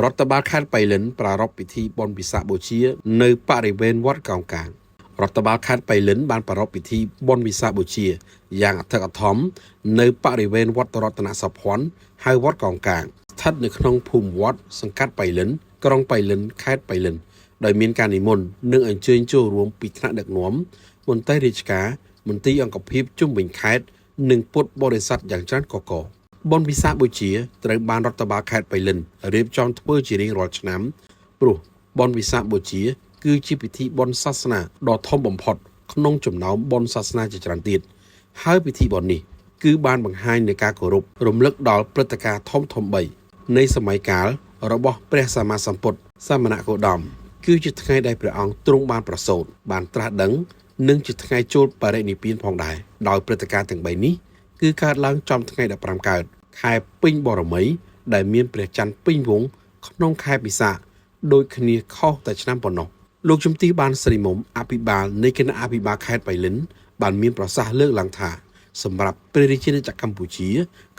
រដ្ឋបាលខេត្តបៃលិនប្រារព្ធពិធីបុណ្យវិសាខបូជានៅបរិវេណវត្តកោងកាងរដ្ឋបាលខេត្តបៃលិនបានប្រារព្ធពិធីបុណ្យវិសាខបូជាយ៉ាងអធិកអធមនៅបរិវេណវត្តរតនសភ័ណ្ឌហៅវត្តកោងកាងស្ថិតនៅក្នុងភូមិវត្តសង្កាត់បៃលិនក្រុងបៃលិនខេត្តបៃលិនដោយមានការនិមន្តនិងអញ្ជើញចូលរួមពីថ្នាក់ដឹកនាំមន្ត្រីរាជការមន្ត្រីអង្គភាពជុំវិញខេត្តនិងពុទ្ធបរិស័ទយ៉ាងច្រើនកកបុណ្យវិសាខបូជាត្រូវបានរដ្ឋបាលខេត្តបៃលិនរៀបចំធ្វើជារៀងរាល់ឆ្នាំព្រោះបុណ្យវិសាខបូជាគឺជាពិធីបុណ្យសាសនាដ៏ធំបំផុតក្នុងចំណោមបុណ្យសាសនាជាច្រើនទៀតហើយពិធីបុណ្យនេះគឺបានបង្ហាញនូវការគោរពរំលឹកដល់ព្រឹត្តិការណ៍ធំ3នៃសម័យកាលរបស់ព្រះសម្មាសម្ពុទ្ធសមណគោតមគឺជាថ្ងៃដែលព្រះអង្គទ្រង់បានប្រសូតបានត្រាស់ដឹងនិងជាថ្ងៃចូលបរិនិព្វានផងដែរដោយព្រឹត្តិការណ៍ទាំង3នេះគឺកើតឡើងចំថ្ងៃ15កើតខែពេញបរមីដែលមានព្រះច័ន្ទពេញវង្សក្នុងខែពិសាខដូចគ្នាខុសតែឆ្នាំប៉ុណ្ណោះលោកជំទាវបានស្រីមុំអភិបាលនៃគណៈអភិបាលខេត្តបៃលិនបានមានប្រសាសន៍លើកឡើងថាសម្រាប់ព្រះរាជាណាចក្រកម្ពុជា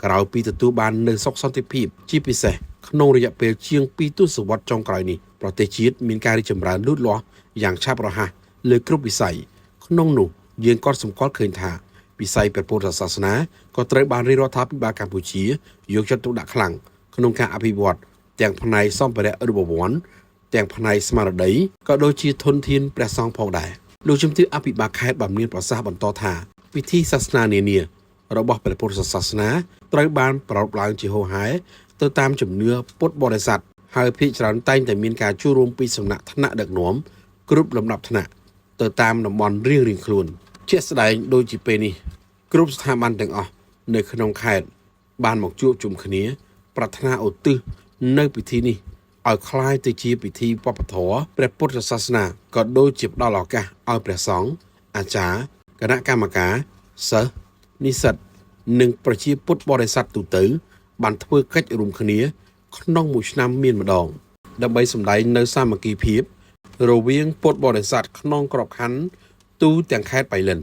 ក្រោយពីទទួលបាននូវសុខសន្តិភាពជាពិសេសក្នុងរយៈពេលជាង2ទសវត្សរ៍ចុងក្រោយនេះប្រទេសជាតិមានការរីកចម្រើនលូតលាស់យ៉ាងឆាប់រហ័សលើគ្រប់វិស័យក្នុងនោះយើងក៏សម្គាល់ឃើញថាវិស័យព្រះពុទ្ធសាសនាក៏ត្រូវបានរាជរដ្ឋាភិបាលកម្ពុជាយកចិត្តទុកដាក់ខ្លាំងក្នុងការអភិវឌ្ឍទាំងផ្នែកសម្ភារៈរូបវន្តទាំងផ្នែកស្មារតីក៏ដូចជាធនធានព្រះសង្ឃផងដែរលោកជំទាវអភិបាលខេត្តបានមានប្រសាសន៍បន្តថាពិធីសាសនានានារបស់ព្រះពុទ្ធសាសនាត្រូវបានប្រារព្ធឡើងជាហូរហែទៅតាមជំនឿពុទ្ធបរិស័ទហើយភាគច្រើនតែងតែមានការចូលរួមពីសំណាក់ថ្នាក់ដឹកនាំគ្រប់លំដាប់ថ្នាក់ទៅតាមតំបន់រៀងៗខ្លួនជាក់ស្ដែងដូចជាពេលនេះគ្រប់ស្ថាប័នទាំងអស់នៅក្នុងខេត្តបានមកជួបជុំគ្នាប្រាថ្នាឧទ្ទិសនៅពិធីនេះឲ្យคล้ายទៅជាពិធីវប្បធម៌ព្រះពុទ្ធសាសនាក៏ដូចជាផ្ដល់ឱកាសឲ្យព្រះសង្ឃអាចារ្យគណៈកម្មការសិស្សនិស្សិតនិងប្រជាពុទ្ធបរិស័ទទូទៅបានធ្វើកិច្ចរួមគ្នាក្នុងមួយឆ្នាំមានម្ដងដើម្បីសម្ដែងនៅសាមគ្គីភាពរវាងពុទ្ធបរិស័ទក្នុងក្របខ័ណ្ឌទូទាំងខេត្តបៃលិន